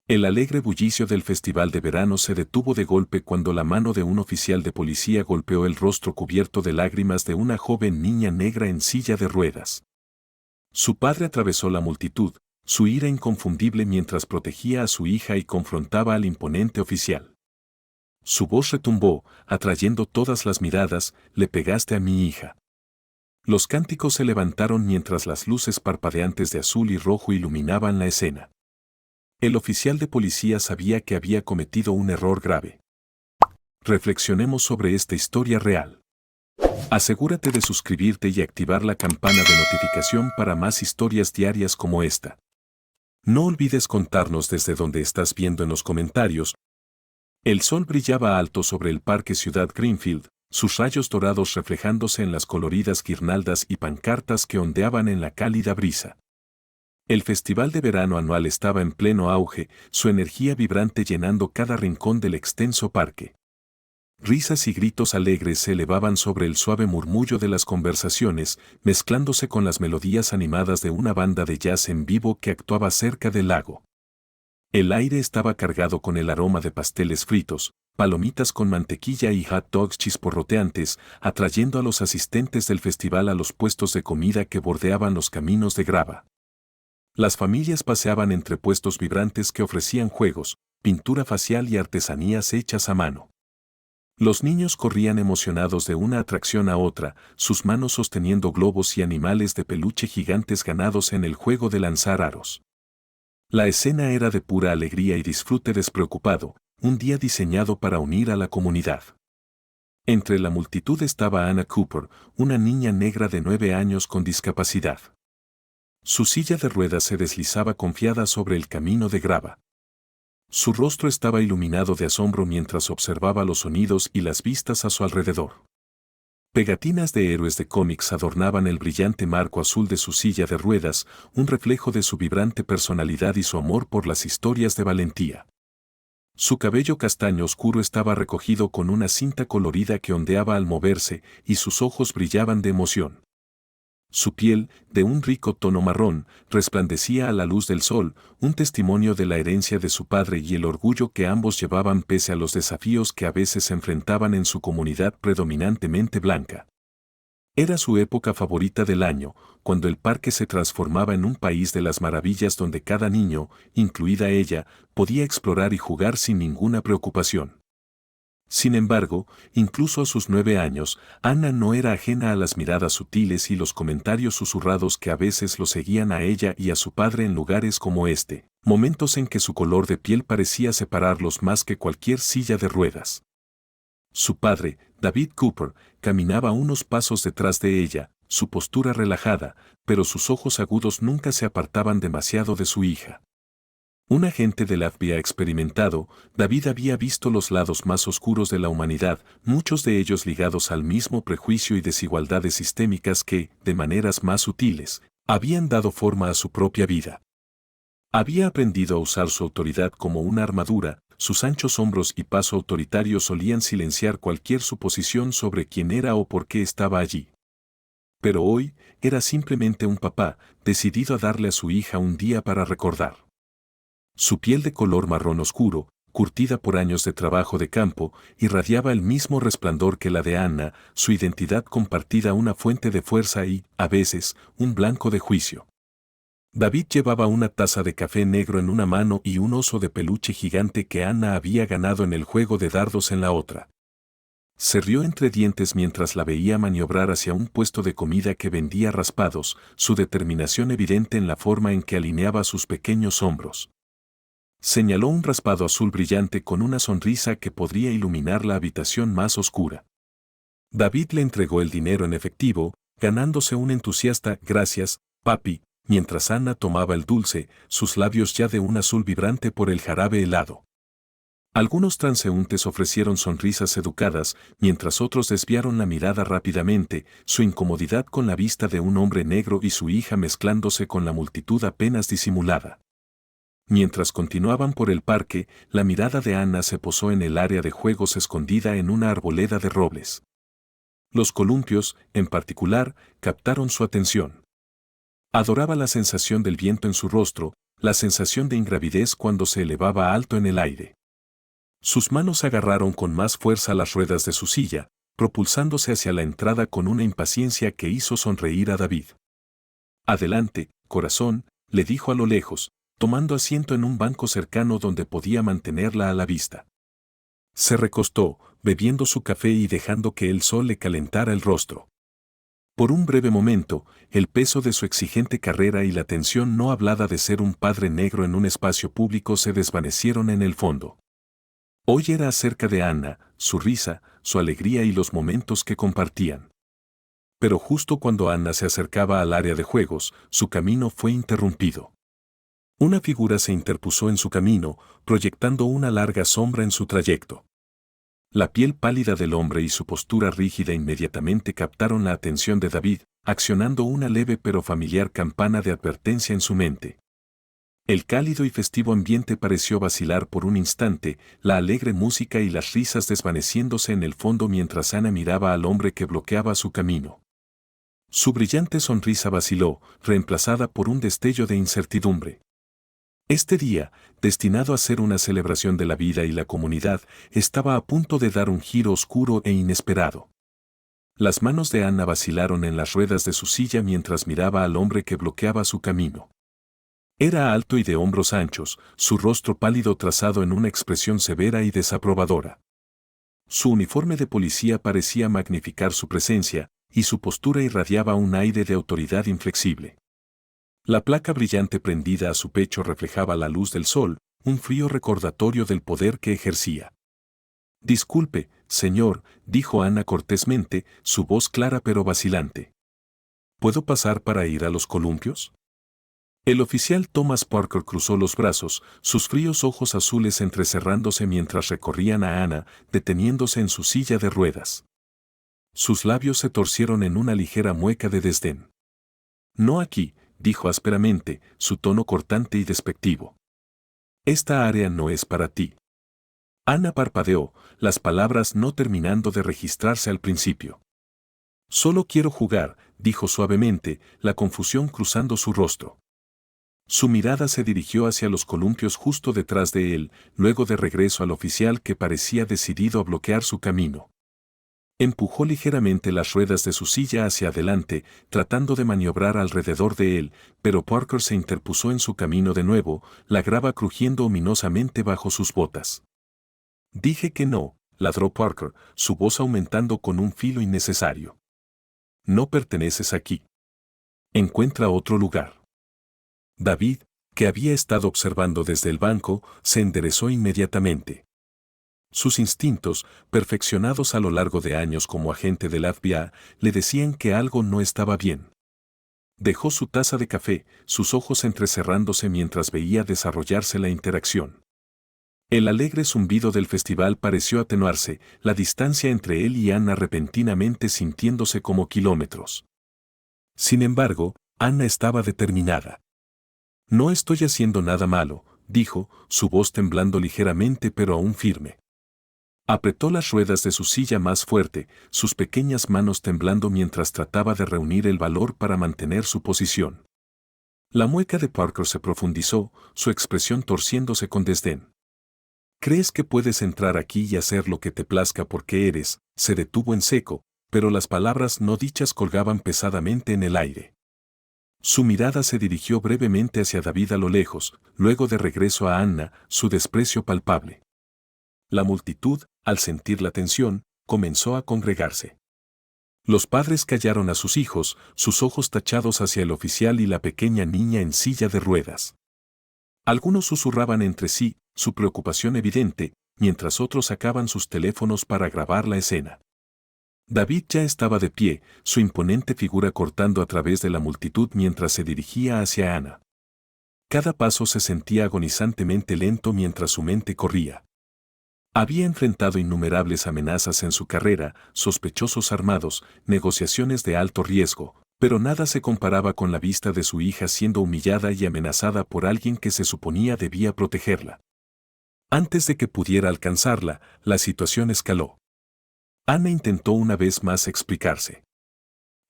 El alegre bullicio del festival de verano se detuvo de golpe cuando la mano de un oficial de policía golpeó el rostro cubierto de lágrimas de una joven niña negra en silla de ruedas. Su padre atravesó la multitud, su ira inconfundible mientras protegía a su hija y confrontaba al imponente oficial. Su voz retumbó, atrayendo todas las miradas: «Le pegaste a mi hija». Los cánticos se levantaron mientras las luces parpadeantes de azul y rojo iluminaban la escena. El oficial de policía sabía que había cometido un error grave. Reflexionemos sobre esta historia real. Asegúrate de suscribirte y activar la campana de notificación para más historias diarias como esta. No olvides contarnos desde donde estás viendo en los comentarios. El sol brillaba alto sobre el Parque Ciudad Greenfield, sus rayos dorados reflejándose en las coloridas guirnaldas y pancartas que ondeaban en la cálida brisa. El festival de verano anual estaba en pleno auge, su energía vibrante llenando cada rincón del extenso parque. Risas y gritos alegres se elevaban sobre el suave murmullo de las conversaciones, mezclándose con las melodías animadas de una banda de jazz en vivo que actuaba cerca del lago. El aire estaba cargado con el aroma de pasteles fritos, palomitas con mantequilla y hot dogs chisporroteantes, atrayendo a los asistentes del festival a los puestos de comida que bordeaban los caminos de grava. Las familias paseaban entre puestos vibrantes que ofrecían juegos, pintura facial y artesanías hechas a mano. Los niños corrían emocionados de una atracción a otra, sus manos sosteniendo globos y animales de peluche gigantes ganados en el juego de lanzar aros. La escena era de pura alegría y disfrute despreocupado, un día diseñado para unir a la comunidad. Entre la multitud estaba Anna Cooper, una niña negra de 9 años con discapacidad. Su silla de ruedas se deslizaba confiada sobre el camino de grava. Su rostro estaba iluminado de asombro mientras observaba los sonidos y las vistas a su alrededor. Pegatinas de héroes de cómics adornaban el brillante marco azul de su silla de ruedas, un reflejo de su vibrante personalidad y su amor por las historias de valentía. Su cabello castaño oscuro estaba recogido con una cinta colorida que ondeaba al moverse, y sus ojos brillaban de emoción. Su piel, de un rico tono marrón, resplandecía a la luz del sol, un testimonio de la herencia de su padre y el orgullo que ambos llevaban pese a los desafíos que a veces se enfrentaban en su comunidad predominantemente blanca. Era su época favorita del año, cuando el parque se transformaba en un país de las maravillas donde cada niño, incluida ella, podía explorar y jugar sin ninguna preocupación. Sin embargo, incluso a sus 9 años, Anna no era ajena a las miradas sutiles y los comentarios susurrados que a veces lo seguían a ella y a su padre en lugares como este, momentos en que su color de piel parecía separarlos más que cualquier silla de ruedas. Su padre, David Cooper, caminaba unos pasos detrás de ella, su postura relajada, pero sus ojos agudos nunca se apartaban demasiado de su hija. Un agente del FBI experimentado, David había visto los lados más oscuros de la humanidad, muchos de ellos ligados al mismo prejuicio y desigualdades sistémicas que, de maneras más sutiles, habían dado forma a su propia vida. Había aprendido a usar su autoridad como una armadura, sus anchos hombros y paso autoritario solían silenciar cualquier suposición sobre quién era o por qué estaba allí. Pero hoy, era simplemente un papá, decidido a darle a su hija un día para recordar. Su piel de color marrón oscuro, curtida por años de trabajo de campo, irradiaba el mismo resplandor que la de Anna, su identidad compartida una fuente de fuerza y, a veces, un blanco de juicio. David llevaba una taza de café negro en una mano y un oso de peluche gigante que Anna había ganado en el juego de dardos en la otra. Se rió entre dientes mientras la veía maniobrar hacia un puesto de comida que vendía raspados, su determinación evidente en la forma en que alineaba sus pequeños hombros. Señaló un raspado azul brillante con una sonrisa que podría iluminar la habitación más oscura. David le entregó el dinero en efectivo, ganándose un entusiasta «Gracias, papi», mientras Anna tomaba el dulce, sus labios ya de un azul vibrante por el jarabe helado. Algunos transeúntes ofrecieron sonrisas educadas, mientras otros desviaron la mirada rápidamente, su incomodidad con la vista de un hombre negro y su hija mezclándose con la multitud apenas disimulada. Mientras continuaban por el parque, la mirada de Anna se posó en el área de juegos escondida en una arboleda de robles. Los columpios, en particular, captaron su atención. Adoraba la sensación del viento en su rostro, la sensación de ingravidez cuando se elevaba alto en el aire. Sus manos agarraron con más fuerza las ruedas de su silla, propulsándose hacia la entrada con una impaciencia que hizo sonreír a David. Adelante, corazón, le dijo a lo lejos, tomando asiento en un banco cercano donde podía mantenerla a la vista. Se recostó, bebiendo su café y dejando que el sol le calentara el rostro. Por un breve momento, el peso de su exigente carrera y la tensión no hablada de ser un padre negro en un espacio público se desvanecieron en el fondo. Hoy era acerca de Anna, su risa, su alegría y los momentos que compartían. Pero justo cuando Anna se acercaba al área de juegos, su camino fue interrumpido. Una figura se interpuso en su camino, proyectando una larga sombra en su trayecto. La piel pálida del hombre y su postura rígida inmediatamente captaron la atención de David, accionando una leve pero familiar campana de advertencia en su mente. El cálido y festivo ambiente pareció vacilar por un instante, la alegre música y las risas desvaneciéndose en el fondo mientras Ana miraba al hombre que bloqueaba su camino. Su brillante sonrisa vaciló, reemplazada por un destello de incertidumbre. Este día, destinado a ser una celebración de la vida y la comunidad, estaba a punto de dar un giro oscuro e inesperado. Las manos de Anna vacilaron en las ruedas de su silla mientras miraba al hombre que bloqueaba su camino. Era alto y de hombros anchos, su rostro pálido trazado en una expresión severa y desaprobadora. Su uniforme de policía parecía magnificar su presencia, y su postura irradiaba un aire de autoridad inflexible. La placa brillante prendida a su pecho reflejaba la luz del sol, un frío recordatorio del poder que ejercía. Disculpe, señor, dijo Ana cortésmente, su voz clara pero vacilante. ¿Puedo pasar para ir a los columpios? El oficial Thomas Parker cruzó los brazos, sus fríos ojos azules entrecerrándose mientras recorrían a Ana, deteniéndose en su silla de ruedas. Sus labios se torcieron en una ligera mueca de desdén. No aquí, dijo ásperamente, su tono cortante y despectivo. Esta área no es para ti. Ana parpadeó, las palabras no terminando de registrarse al principio. Solo quiero jugar, dijo suavemente, la confusión cruzando su rostro. Su mirada se dirigió hacia los columpios justo detrás de él, luego de regreso al oficial que parecía decidido a bloquear su camino. Empujó ligeramente las ruedas de su silla hacia adelante, tratando de maniobrar alrededor de él, pero Parker se interpuso en su camino de nuevo, la grava crujiendo ominosamente bajo sus botas. Dije que no, ladró Parker, su voz aumentando con un filo innecesario. No perteneces aquí. Encuentra otro lugar. David, que había estado observando desde el banco, se enderezó inmediatamente. Sus instintos, perfeccionados a lo largo de años como agente del FBI, le decían que algo no estaba bien. Dejó su taza de café, sus ojos entrecerrándose mientras veía desarrollarse la interacción. El alegre zumbido del festival pareció atenuarse, la distancia entre él y Anna repentinamente sintiéndose como kilómetros. Sin embargo, Anna estaba determinada. No estoy haciendo nada malo, dijo, su voz temblando ligeramente pero aún firme. Apretó las ruedas de su silla más fuerte, sus pequeñas manos temblando mientras trataba de reunir el valor para mantener su posición. La mueca de Parker se profundizó, su expresión torciéndose con desdén. ¿Crees que puedes entrar aquí y hacer lo que te plazca porque eres? Se detuvo en seco, pero las palabras no dichas colgaban pesadamente en el aire. Su mirada se dirigió brevemente hacia David a lo lejos, luego de regreso a Anna, su desprecio palpable. La multitud, al sentir la tensión, comenzó a congregarse. Los padres callaron a sus hijos, sus ojos tachados hacia el oficial y la pequeña niña en silla de ruedas. Algunos susurraban entre sí, su preocupación evidente, mientras otros sacaban sus teléfonos para grabar la escena. David ya estaba de pie, su imponente figura cortando a través de la multitud mientras se dirigía hacia Ana. Cada paso se sentía agonizantemente lento mientras su mente corría. Había enfrentado innumerables amenazas en su carrera, sospechosos armados, negociaciones de alto riesgo, pero nada se comparaba con la vista de su hija siendo humillada y amenazada por alguien que se suponía debía protegerla. Antes de que pudiera alcanzarla, la situación escaló. Ana intentó una vez más explicarse.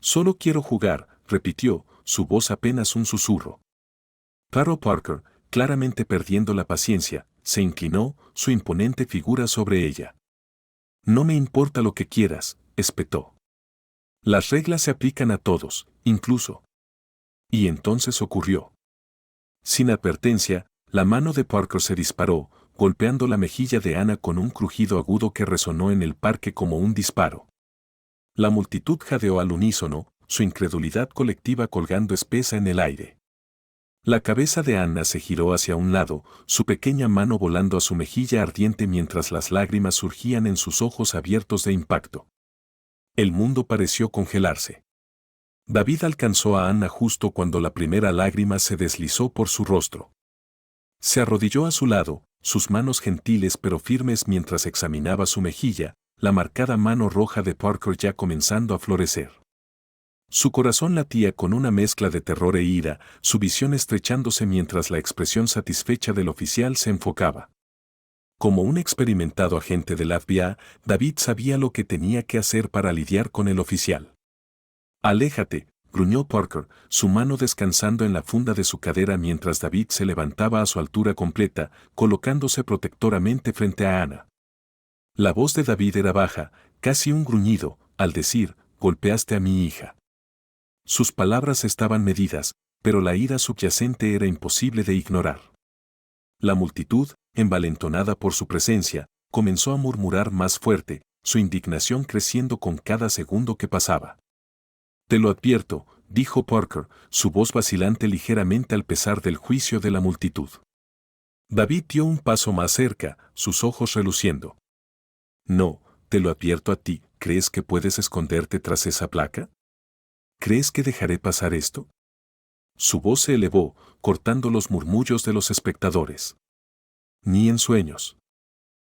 Solo quiero jugar, repitió, su voz apenas un susurro. Claro, Parker, claramente perdiendo la paciencia, se inclinó, su imponente figura sobre ella. No me importa lo que quieras, espetó. Las reglas se aplican a todos, incluso. Y entonces ocurrió. Sin advertencia, la mano de Parker se disparó, golpeando la mejilla de Anna con un crujido agudo que resonó en el parque como un disparo. La multitud jadeó al unísono, su incredulidad colectiva colgando espesa en el aire. La cabeza de Anna se giró hacia un lado, su pequeña mano volando a su mejilla ardiente mientras las lágrimas surgían en sus ojos abiertos de impacto. El mundo pareció congelarse. David alcanzó a Anna justo cuando la primera lágrima se deslizó por su rostro. Se arrodilló a su lado, sus manos gentiles pero firmes mientras examinaba su mejilla, la marcada mano roja de Parker ya comenzando a florecer. Su corazón latía con una mezcla de terror e ira, su visión estrechándose mientras la expresión satisfecha del oficial se enfocaba. Como un experimentado agente del FBI, David sabía lo que tenía que hacer para lidiar con el oficial. «Aléjate», gruñó Parker, su mano descansando en la funda de su cadera mientras David se levantaba a su altura completa, colocándose protectoramente frente a Anna. La voz de David era baja, casi un gruñido, al decir, «golpeaste a mi hija». Sus palabras estaban medidas, pero la ira subyacente era imposible de ignorar. La multitud, envalentonada por su presencia, comenzó a murmurar más fuerte, su indignación creciendo con cada segundo que pasaba. «Te lo advierto», dijo Parker, su voz vacilante ligeramente al pesar del juicio de la multitud. David dio un paso más cerca, sus ojos reluciendo. «No, te lo advierto a ti, ¿crees que puedes esconderte tras esa placa? ¿Crees que dejaré pasar esto?» Su voz se elevó, cortando los murmullos de los espectadores. «Ni en sueños».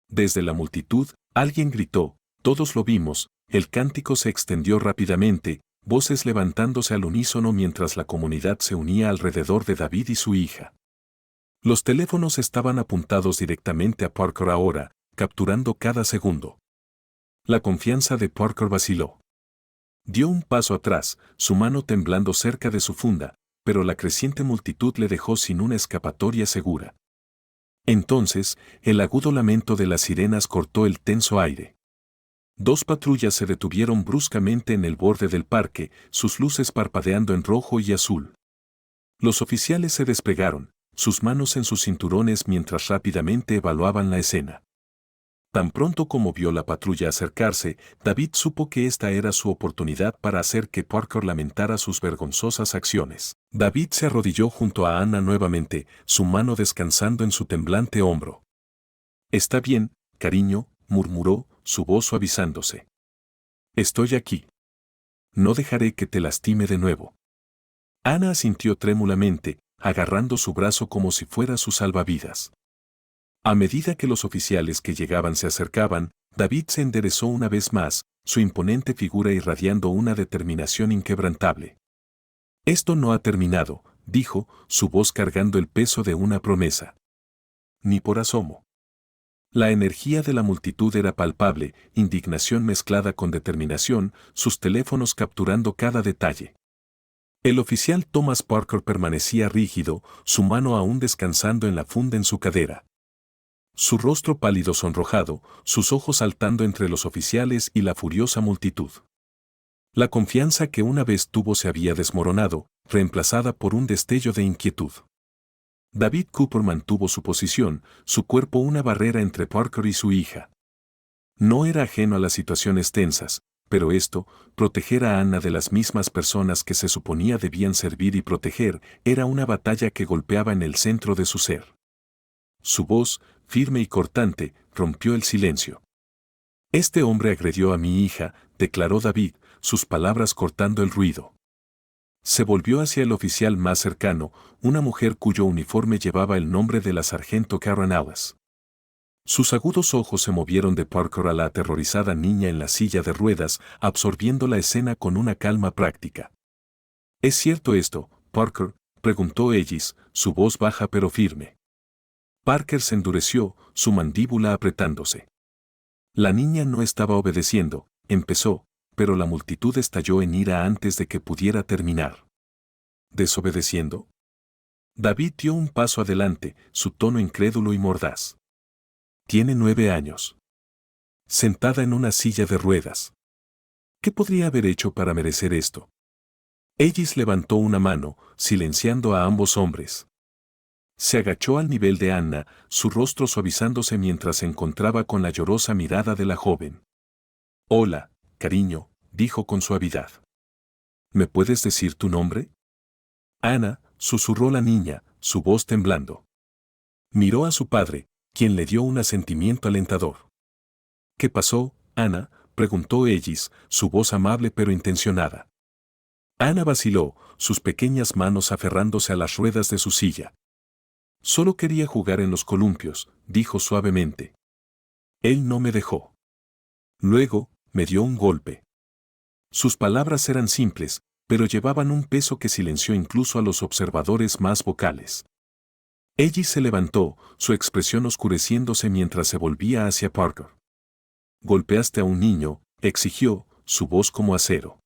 Desde la multitud, alguien gritó, «Todos lo vimos», el cántico se extendió rápidamente, voces levantándose al unísono mientras la comunidad se unía alrededor de David y su hija. Los teléfonos estaban apuntados directamente a Parker ahora, capturando cada segundo. La confianza de Parker vaciló. Dio un paso atrás, su mano temblando cerca de su funda, pero la creciente multitud le dejó sin una escapatoria segura. Entonces, el agudo lamento de las sirenas cortó el tenso aire. 2 patrullas se detuvieron bruscamente en el borde del parque, sus luces parpadeando en rojo y azul. Los oficiales se desplegaron, sus manos en sus cinturones mientras rápidamente evaluaban la escena. Tan pronto como vio la patrulla acercarse, David supo que esta era su oportunidad para hacer que Parker lamentara sus vergonzosas acciones. David se arrodilló junto a Anna nuevamente, su mano descansando en su temblante hombro. «Está bien, cariño», murmuró, su voz suavizándose. «Estoy aquí. No dejaré que te lastime de nuevo». Anna asintió trémulamente, agarrando su brazo como si fuera su salvavidas. A medida que los oficiales que llegaban se acercaban, David se enderezó una vez más, su imponente figura irradiando una determinación inquebrantable. «Esto no ha terminado», dijo, su voz cargando el peso de una promesa. «Ni por asomo». La energía de la multitud era palpable, indignación mezclada con determinación, sus teléfonos capturando cada detalle. El oficial Thomas Parker permanecía rígido, su mano aún descansando en la funda en su cadera. Su rostro pálido sonrojado, sus ojos saltando entre los oficiales y la furiosa multitud. La confianza que una vez tuvo se había desmoronado, reemplazada por un destello de inquietud. David Cooper mantuvo su posición, su cuerpo una barrera entre Parker y su hija. No era ajeno a las situaciones tensas, pero esto, proteger a Anna de las mismas personas que se suponía debían servir y proteger, era una batalla que golpeaba en el centro de su ser. Su voz, firme y cortante, rompió el silencio. «Este hombre agredió a mi hija», declaró David, sus palabras cortando el ruido. Se volvió hacia el oficial más cercano, una mujer cuyo uniforme llevaba el nombre de la sargento Karen Ellis. Sus agudos ojos se movieron de Parker a la aterrorizada niña en la silla de ruedas, absorbiendo la escena con una calma práctica. «¿Es cierto esto, Parker?», preguntó Ellis, su voz baja pero firme. Parker se endureció, su mandíbula apretándose. La niña no estaba obedeciendo, empezó, pero la multitud estalló en ira antes de que pudiera terminar. «¿Desobedeciendo?». David dio un paso adelante, su tono incrédulo y mordaz. Tiene 9 años. Sentada en una silla de ruedas. ¿Qué podría haber hecho para merecer esto? Ellis levantó una mano, silenciando a ambos hombres. Se agachó al nivel de Anna, su rostro suavizándose mientras se encontraba con la llorosa mirada de la joven. Hola, cariño, dijo con suavidad. ¿Me puedes decir tu nombre? Anna, susurró la niña, su voz temblando. Miró a su padre, quien le dio un asentimiento alentador. ¿Qué pasó, Anna?, preguntó Ellis, su voz amable pero intencionada. Anna vaciló, sus pequeñas manos aferrándose a las ruedas de su silla. Solo quería jugar en los columpios, dijo suavemente. Él no me dejó. Luego, me dio un golpe. Sus palabras eran simples, pero llevaban un peso que silenció incluso a los observadores más vocales. Ellis se levantó, su expresión oscureciéndose mientras se volvía hacia Parker. «Golpeaste a un niño», exigió, su voz como acero.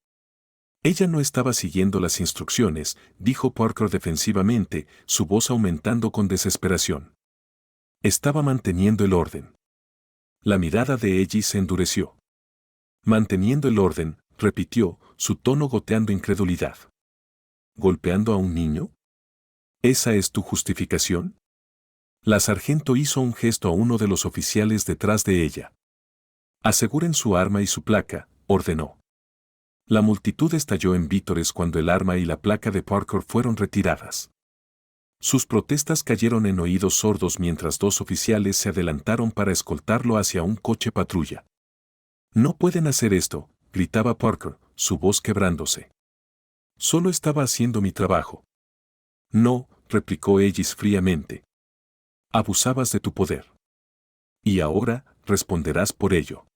Ella no estaba siguiendo las instrucciones, dijo Parker defensivamente, su voz aumentando con desesperación. Estaba manteniendo el orden. La mirada de Ellis se endureció. Manteniendo el orden, repitió, su tono goteando incredulidad. ¿Golpeando a un niño? ¿Esa es tu justificación? La sargento hizo un gesto a uno de los oficiales detrás de ella. Aseguren su arma y su placa, ordenó. La multitud estalló en vítores cuando el arma y la placa de Parker fueron retiradas. Sus protestas cayeron en oídos sordos mientras 2 oficiales se adelantaron para escoltarlo hacia un coche patrulla. «No pueden hacer esto», gritaba Parker, su voz quebrándose. «Solo estaba haciendo mi trabajo». «No», replicó Ellis fríamente. «Abusabas de tu poder. Y ahora, responderás por ello».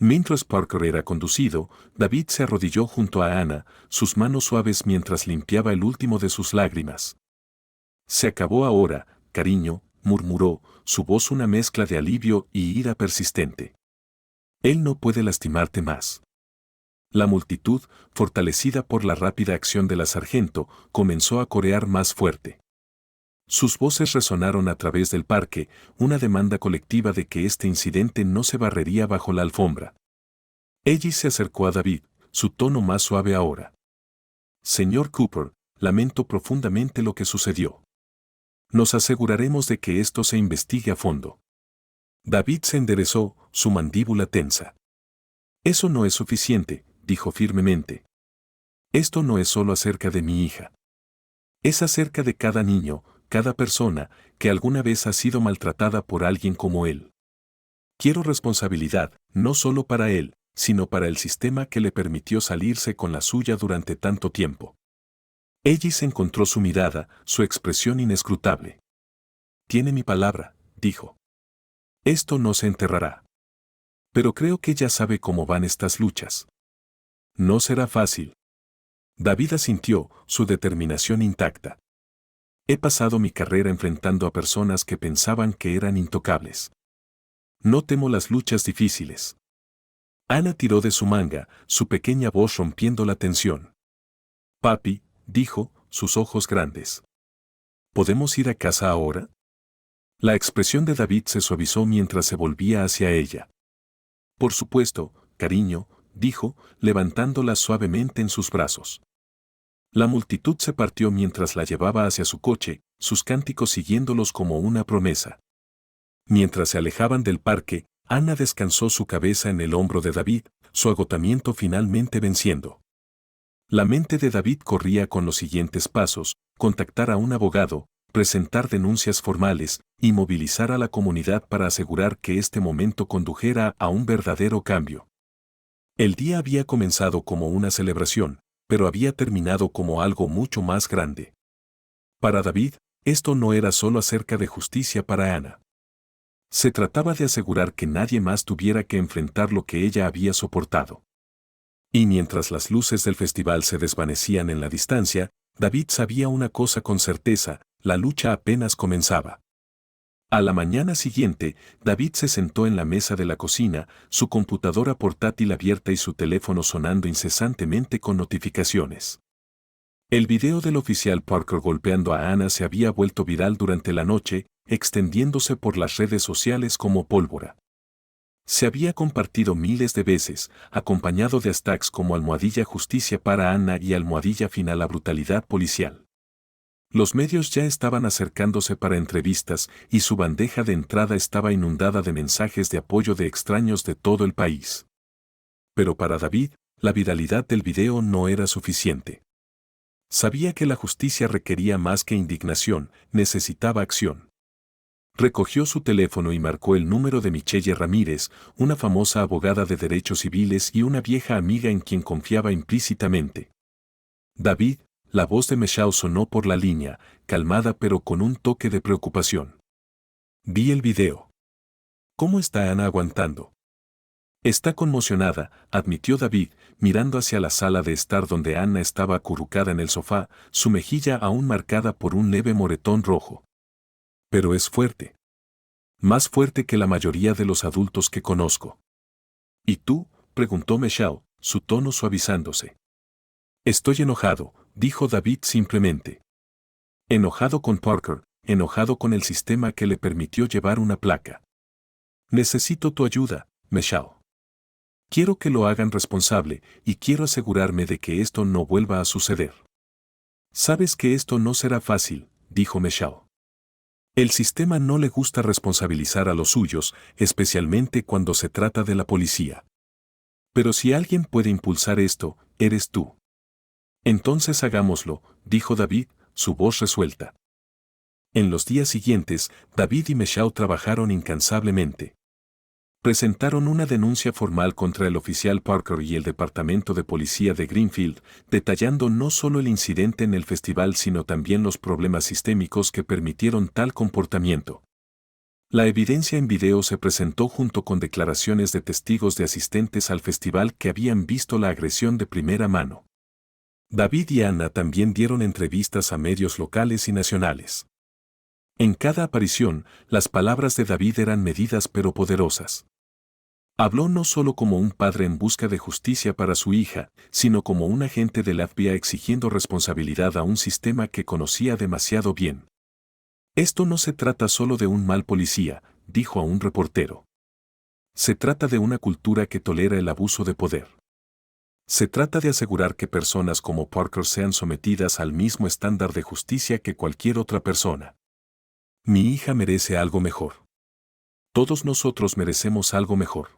Mientras Parker era conducido, David se arrodilló junto a Anna, sus manos suaves mientras limpiaba el último de sus lágrimas. «Se acabó ahora, cariño», murmuró, su voz una mezcla de alivio y ira persistente. «Él no puede lastimarte más». La multitud, fortalecida por la rápida acción de la sargento, comenzó a corear más fuerte. Sus voces resonaron a través del parque, una demanda colectiva de que este incidente no se barrería bajo la alfombra. Ellis se acercó a David, su tono más suave ahora. «Señor Cooper, lamento profundamente lo que sucedió. Nos aseguraremos de que esto se investigue a fondo». David se enderezó, su mandíbula tensa. «Eso no es suficiente», dijo firmemente. «Esto no es solo acerca de mi hija. Es acerca de cada niño, cada persona, que alguna vez ha sido maltratada por alguien como él. Quiero responsabilidad, no solo para él, sino para el sistema que le permitió salirse con la suya durante tanto tiempo». Ellis encontró su mirada, su expresión inescrutable. «Tiene mi palabra», dijo. «Esto no se enterrará. Pero creo que ya sabe cómo van estas luchas. No será fácil». David asintió, su determinación intacta. «He pasado mi carrera enfrentando a personas que pensaban que eran intocables. No temo las luchas difíciles». Anna tiró de su manga, su pequeña voz rompiendo la tensión. «Papi», dijo, sus ojos grandes. «¿Podemos ir a casa ahora?» La expresión de David se suavizó mientras se volvía hacia ella. «Por supuesto, cariño», dijo, levantándola suavemente en sus brazos. La multitud se partió mientras la llevaba hacia su coche, sus cánticos siguiéndolos como una promesa. Mientras se alejaban del parque, Anna descansó su cabeza en el hombro de David, su agotamiento finalmente venciendo. La mente de David corría con los siguientes pasos: contactar a un abogado, presentar denuncias formales y movilizar a la comunidad para asegurar que este momento condujera a un verdadero cambio. El día había comenzado como una celebración, pero había terminado como algo mucho más grande. Para David, esto no era solo acerca de justicia para Anna. Se trataba de asegurar que nadie más tuviera que enfrentar lo que ella había soportado. Y mientras las luces del festival se desvanecían en la distancia, David sabía una cosa con certeza: la lucha apenas comenzaba. A la mañana siguiente, David se sentó en la mesa de la cocina, su computadora portátil abierta y su teléfono sonando incesantemente con notificaciones. El video del oficial Parker golpeando a Anna se había vuelto viral durante la noche, extendiéndose por las redes sociales como pólvora. Se había compartido miles de veces, acompañado de hashtags como almohadilla justicia para Anna y almohadilla final a brutalidad policial. Los medios ya estaban acercándose para entrevistas y su bandeja de entrada estaba inundada de mensajes de apoyo de extraños de todo el país. Pero para David, la viralidad del video no era suficiente. Sabía que la justicia requería más que indignación, necesitaba acción. Recogió su teléfono y marcó el número de Michelle Ramírez, una famosa abogada de derechos civiles y una vieja amiga en quien confiaba implícitamente. David, la voz de Michelle sonó por la línea, calmada pero con un toque de preocupación. Vi el video. ¿Cómo está Ana aguantando? Está conmocionada, admitió David, mirando hacia la sala de estar donde Anna estaba acurrucada en el sofá, su mejilla aún marcada por un leve moretón rojo. Pero es fuerte. Más fuerte que la mayoría de los adultos que conozco. ¿Y tú?, preguntó Michelle, su tono suavizándose. Estoy enojado, dijo David simplemente. Enojado con Parker, enojado con el sistema que le permitió llevar una placa. Necesito tu ayuda, Michelle. Quiero que lo hagan responsable y quiero asegurarme de que esto no vuelva a suceder. Sabes que esto no será fácil, dijo Michelle. El sistema no le gusta responsabilizar a los suyos, especialmente cuando se trata de la policía. Pero si alguien puede impulsar esto, eres tú. Entonces hagámoslo, dijo David, su voz resuelta. En los días siguientes, David y Michelle trabajaron incansablemente. Presentaron una denuncia formal contra el oficial Parker y el Departamento de Policía de Greenfield, detallando no solo el incidente en el festival sino también los problemas sistémicos que permitieron tal comportamiento. La evidencia en video se presentó junto con declaraciones de testigos de asistentes al festival que habían visto la agresión de primera mano. David y Anna también dieron entrevistas a medios locales y nacionales. En cada aparición, las palabras de David eran medidas pero poderosas. Habló no solo como un padre en busca de justicia para su hija, sino como un agente del FBI exigiendo responsabilidad a un sistema que conocía demasiado bien. Esto no se trata solo de un mal policía, dijo a un reportero. Se trata de una cultura que tolera el abuso de poder. Se trata de asegurar que personas como Parker sean sometidas al mismo estándar de justicia que cualquier otra persona. Mi hija merece algo mejor. Todos nosotros merecemos algo mejor.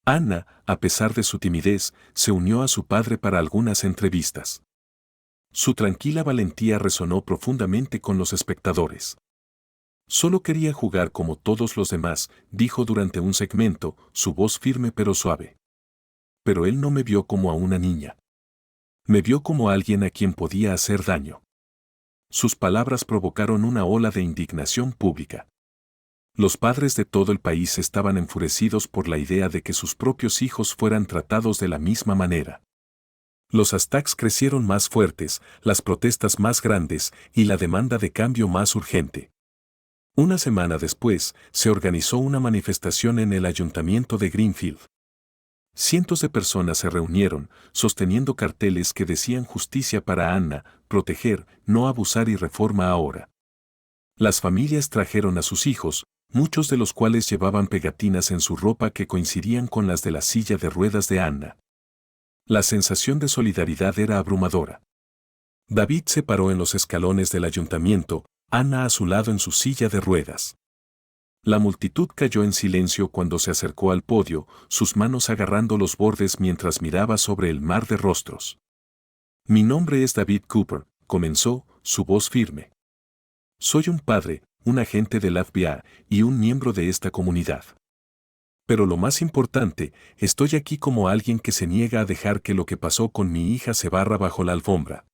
Anna, a pesar de su timidez, se unió a su padre para algunas entrevistas. Su tranquila valentía resonó profundamente con los espectadores. Solo quería jugar como todos los demás, dijo durante un segmento, su voz firme pero suave. Pero él no me vio como a una niña. Me vio como a alguien a quien podía hacer daño. Sus palabras provocaron una ola de indignación pública. Los padres de todo el país estaban enfurecidos por la idea de que sus propios hijos fueran tratados de la misma manera. Los hashtags crecieron más fuertes, las protestas más grandes y la demanda de cambio más urgente. Una semana después, se organizó una manifestación en el ayuntamiento de Greenfield. Cientos de personas se reunieron, sosteniendo carteles que decían justicia para Anna, proteger, no abusar y reforma ahora. Las familias trajeron a sus hijos, muchos de los cuales llevaban pegatinas en su ropa que coincidían con las de la silla de ruedas de Anna. La sensación de solidaridad era abrumadora. David se paró en los escalones del ayuntamiento, Anna a su lado en su silla de ruedas. La multitud cayó en silencio cuando se acercó al podio, sus manos agarrando los bordes mientras miraba sobre el mar de rostros. Mi nombre es David Cooper, comenzó, su voz firme. Soy un padre, un agente del FBI y un miembro de esta comunidad. Pero lo más importante, estoy aquí como alguien que se niega a dejar que lo que pasó con mi hija se barra bajo la alfombra.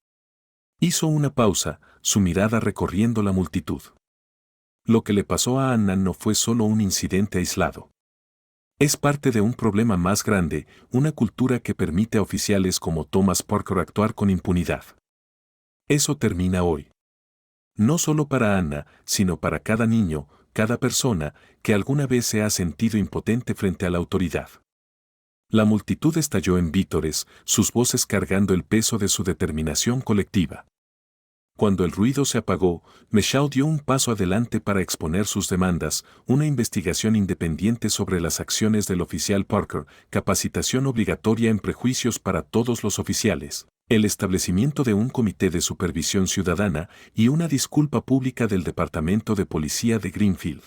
Hizo una pausa, su mirada recorriendo la multitud. Lo que le pasó a Anna no fue solo un incidente aislado. Es parte de un problema más grande, una cultura que permite a oficiales como Thomas Parker actuar con impunidad. Eso termina hoy. No solo para Anna, sino para cada niño, cada persona que alguna vez se ha sentido impotente frente a la autoridad. La multitud estalló en vítores, sus voces cargando el peso de su determinación colectiva. Cuando el ruido se apagó, Meshaw dio un paso adelante para exponer sus demandas, una investigación independiente sobre las acciones del oficial Parker, capacitación obligatoria en prejuicios para todos los oficiales, el establecimiento de un comité de supervisión ciudadana y una disculpa pública del Departamento de Policía de Greenfield.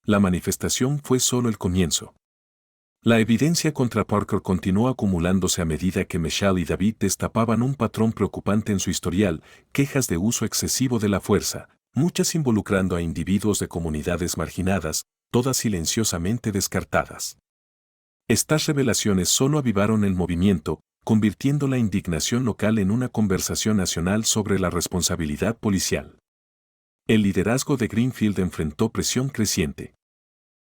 La manifestación fue solo el comienzo. La evidencia contra Parker continuó acumulándose a medida que Meshaw y David destapaban un patrón preocupante en su historial, quejas de uso excesivo de la fuerza, muchas involucrando a individuos de comunidades marginadas, todas silenciosamente descartadas. Estas revelaciones solo avivaron el movimiento, convirtiendo la indignación local en una conversación nacional sobre la responsabilidad policial. El liderazgo de Greenfield enfrentó presión creciente.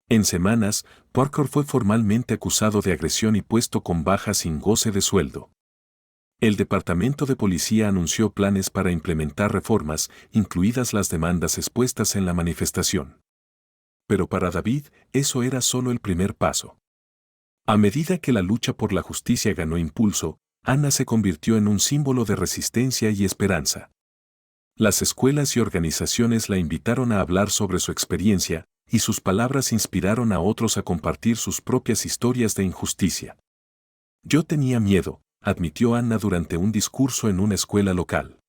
En semanas, Parker fue formalmente acusado de agresión y puesto con baja sin goce de sueldo. El Departamento de Policía anunció planes para implementar reformas, incluidas las demandas expuestas en la manifestación. Pero para David, eso era solo el primer paso. A medida que la lucha por la justicia ganó impulso, Anna se convirtió en un símbolo de resistencia y esperanza. Las escuelas y organizaciones la invitaron a hablar sobre su experiencia, y sus palabras inspiraron a otros a compartir sus propias historias de injusticia. Yo tenía miedo, admitió Anna durante un discurso en una escuela local.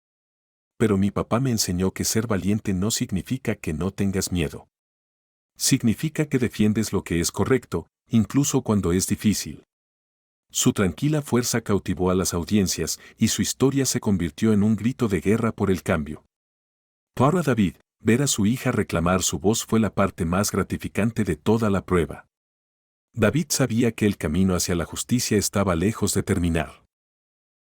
Pero mi papá me enseñó que ser valiente no significa que no tengas miedo. Significa que defiendes lo que es correcto, incluso cuando es difícil. Su tranquila fuerza cautivó a las audiencias y su historia se convirtió en un grito de guerra por el cambio. Para David, ver a su hija reclamar su voz fue la parte más gratificante de toda la prueba. David sabía que el camino hacia la justicia estaba lejos de terminar.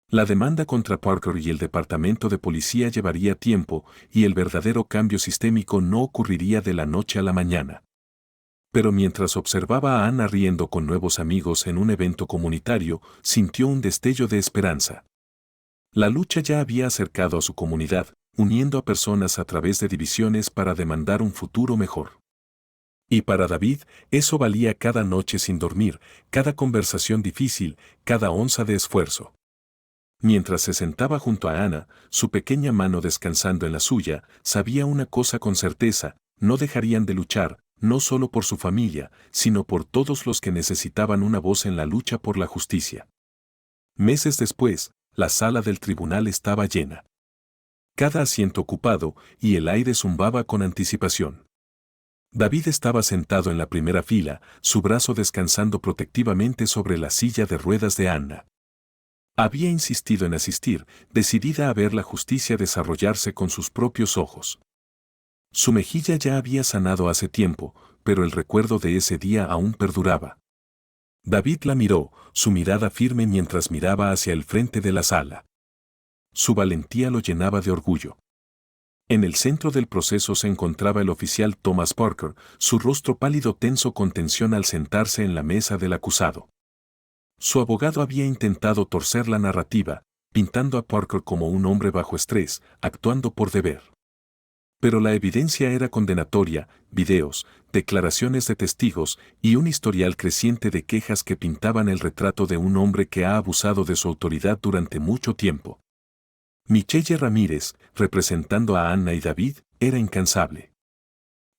La demanda contra Parker y el Departamento de Policía llevaría tiempo y el verdadero cambio sistémico no ocurriría de la noche a la mañana. Pero mientras observaba a Anna riendo con nuevos amigos en un evento comunitario, sintió un destello de esperanza. La lucha ya había acercado a su comunidad, uniendo a personas a través de divisiones para demandar un futuro mejor. Y para David, eso valía cada noche sin dormir, cada conversación difícil, cada onza de esfuerzo. Mientras se sentaba junto a Anna, su pequeña mano descansando en la suya, sabía una cosa con certeza: no dejarían de luchar, no solo por su familia, sino por todos los que necesitaban una voz en la lucha por la justicia. Meses después, la sala del tribunal estaba llena. Cada asiento ocupado, y el aire zumbaba con anticipación. David estaba sentado en la primera fila, su brazo descansando protectivamente sobre la silla de ruedas de Anna. Había insistido en asistir, decidida a ver la justicia desarrollarse con sus propios ojos. Su mejilla ya había sanado hace tiempo, pero el recuerdo de ese día aún perduraba. David la miró, su mirada firme mientras miraba hacia el frente de la sala. Su valentía lo llenaba de orgullo. En el centro del proceso se encontraba el oficial Thomas Parker, su rostro pálido tenso con tensión al sentarse en la mesa del acusado. Su abogado había intentado torcer la narrativa, pintando a Parker como un hombre bajo estrés, actuando por deber. Pero la evidencia era condenatoria: videos, declaraciones de testigos y un historial creciente de quejas que pintaban el retrato de un hombre que ha abusado de su autoridad durante mucho tiempo. Michelle Ramírez, representando a Anna y David, era incansable.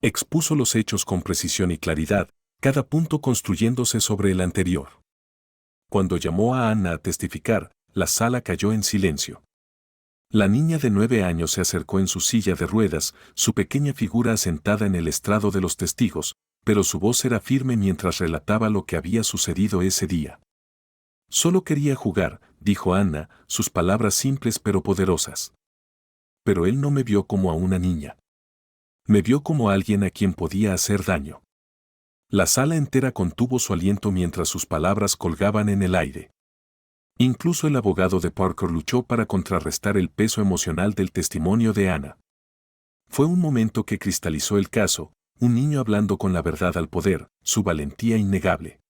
Expuso los hechos con precisión y claridad, cada punto construyéndose sobre el anterior. Cuando llamó a Anna a testificar, la sala cayó en silencio. La niña de 9 años se acercó en su silla de ruedas, su pequeña figura asentada en el estrado de los testigos, pero su voz era firme mientras relataba lo que había sucedido ese día. Solo quería jugar, dijo Anna, sus palabras simples pero poderosas. Pero él no me vio como a una niña. Me vio como a alguien a quien podía hacer daño. La sala entera contuvo su aliento mientras sus palabras colgaban en el aire. Incluso el abogado de Parker luchó para contrarrestar el peso emocional del testimonio de Anna. Fue un momento que cristalizó el caso, un niño hablando con la verdad al poder, su valentía innegable.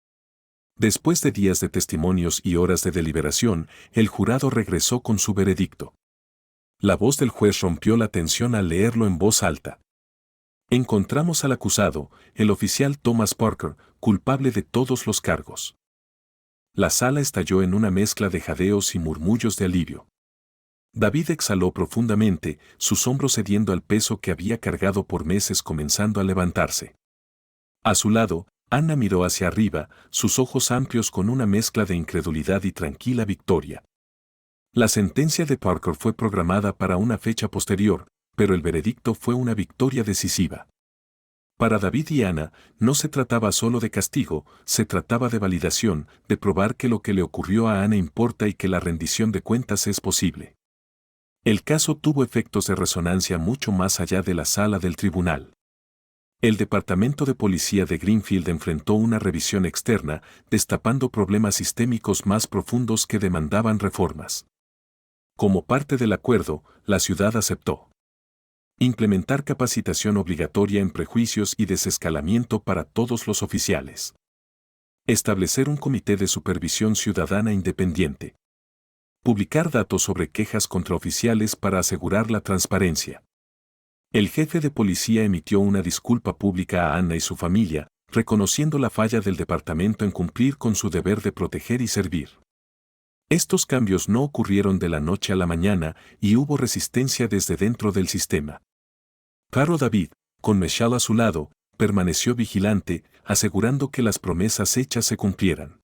Después de días de testimonios y horas de deliberación, el jurado regresó con su veredicto. La voz del juez rompió la tensión al leerlo en voz alta. Encontramos al acusado, el oficial Thomas Parker, culpable de todos los cargos. La sala estalló en una mezcla de jadeos y murmullos de alivio. David exhaló profundamente, sus hombros cediendo al peso que había cargado por meses comenzando a levantarse. A su lado, Anna miró hacia arriba, sus ojos amplios con una mezcla de incredulidad y tranquila victoria. La sentencia de Parker fue programada para una fecha posterior, pero el veredicto fue una victoria decisiva. Para David y Anna, no se trataba solo de castigo, se trataba de validación, de probar que lo que le ocurrió a Anna importa y que la rendición de cuentas es posible. El caso tuvo efectos de resonancia mucho más allá de la sala del tribunal. El Departamento de Policía de Greenfield enfrentó una revisión externa, destapando problemas sistémicos más profundos que demandaban reformas. Como parte del acuerdo, la ciudad aceptó implementar capacitación obligatoria en prejuicios y desescalamiento para todos los oficiales. Establecer un comité de supervisión ciudadana independiente. Publicar datos sobre quejas contra oficiales para asegurar la transparencia. El jefe de policía emitió una disculpa pública a Anna y su familia, reconociendo la falla del departamento en cumplir con su deber de proteger y servir. Estos cambios no ocurrieron de la noche a la mañana y hubo resistencia desde dentro del sistema. Pero David, con Michelle a su lado, permaneció vigilante, asegurando que las promesas hechas se cumplieran.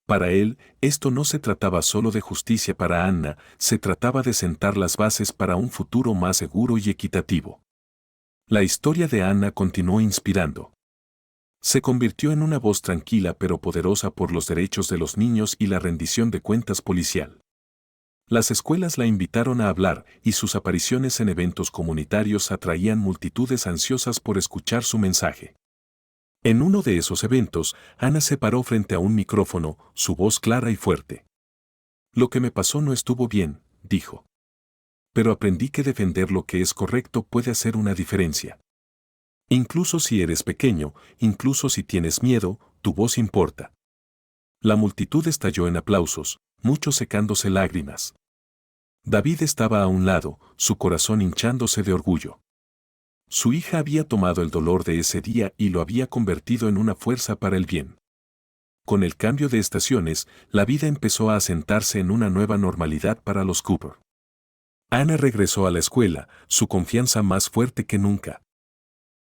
Para él, esto no se trataba solo de justicia para Anna, se trataba de sentar las bases para un futuro más seguro y equitativo. La historia de Anna continuó inspirando. Se convirtió en una voz tranquila pero poderosa por los derechos de los niños y la rendición de cuentas policial. Las escuelas la invitaron a hablar y sus apariciones en eventos comunitarios atraían multitudes ansiosas por escuchar su mensaje. En uno de esos eventos, Anna se paró frente a un micrófono, su voz clara y fuerte. Lo que me pasó no estuvo bien, dijo. Pero aprendí que defender lo que es correcto puede hacer una diferencia. Incluso si eres pequeño, incluso si tienes miedo, tu voz importa. La multitud estalló en aplausos, muchos secándose lágrimas. David estaba a un lado, su corazón hinchándose de orgullo. Su hija había tomado el dolor de ese día y lo había convertido en una fuerza para el bien. Con el cambio de estaciones, la vida empezó a asentarse en una nueva normalidad para los Cooper. Anna regresó a la escuela, su confianza más fuerte que nunca.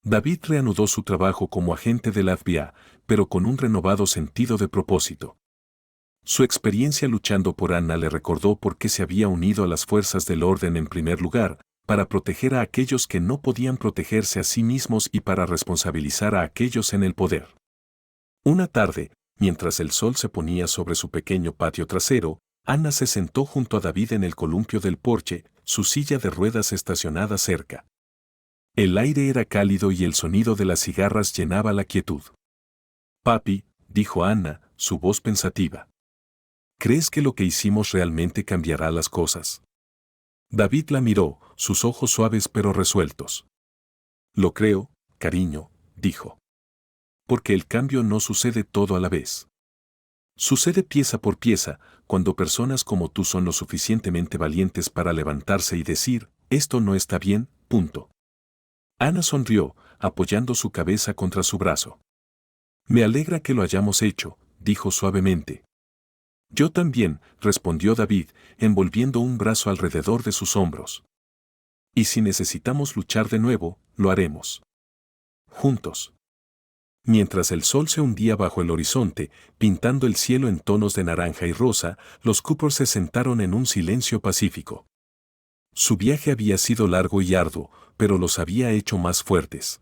David reanudó su trabajo como agente del FBI, pero con un renovado sentido de propósito. Su experiencia luchando por Anna le recordó por qué se había unido a las fuerzas del orden en primer lugar, para proteger a aquellos que no podían protegerse a sí mismos y para responsabilizar a aquellos en el poder. Una tarde, mientras el sol se ponía sobre su pequeño patio trasero, Anna se sentó junto a David en el columpio del porche, su silla de ruedas estacionada cerca. El aire era cálido y el sonido de las cigarras llenaba la quietud. Papi, dijo Anna, su voz pensativa. ¿Crees que lo que hicimos realmente cambiará las cosas? David la miró, sus ojos suaves pero resueltos. Lo creo, cariño, dijo. Porque el cambio no sucede todo a la vez. Sucede pieza por pieza, cuando personas como tú son lo suficientemente valientes para levantarse y decir, esto no está bien, punto. Anna sonrió, apoyando su cabeza contra su brazo. Me alegra que lo hayamos hecho, dijo suavemente. Yo también, respondió David, envolviendo un brazo alrededor de sus hombros. Y si necesitamos luchar de nuevo, lo haremos. Juntos. Mientras el sol se hundía bajo el horizonte, pintando el cielo en tonos de naranja y rosa, los Cooper se sentaron en un silencio pacífico. Su viaje había sido largo y arduo, pero los había hecho más fuertes.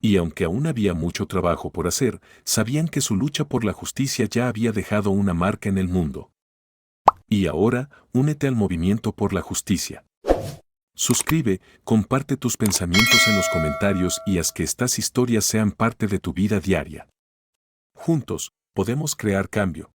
Y aunque aún había mucho trabajo por hacer, sabían que su lucha por la justicia ya había dejado una marca en el mundo. Y ahora, únete al movimiento por la justicia. Suscribe, comparte tus pensamientos en los comentarios y haz que estas historias sean parte de tu vida diaria. Juntos, podemos crear cambio.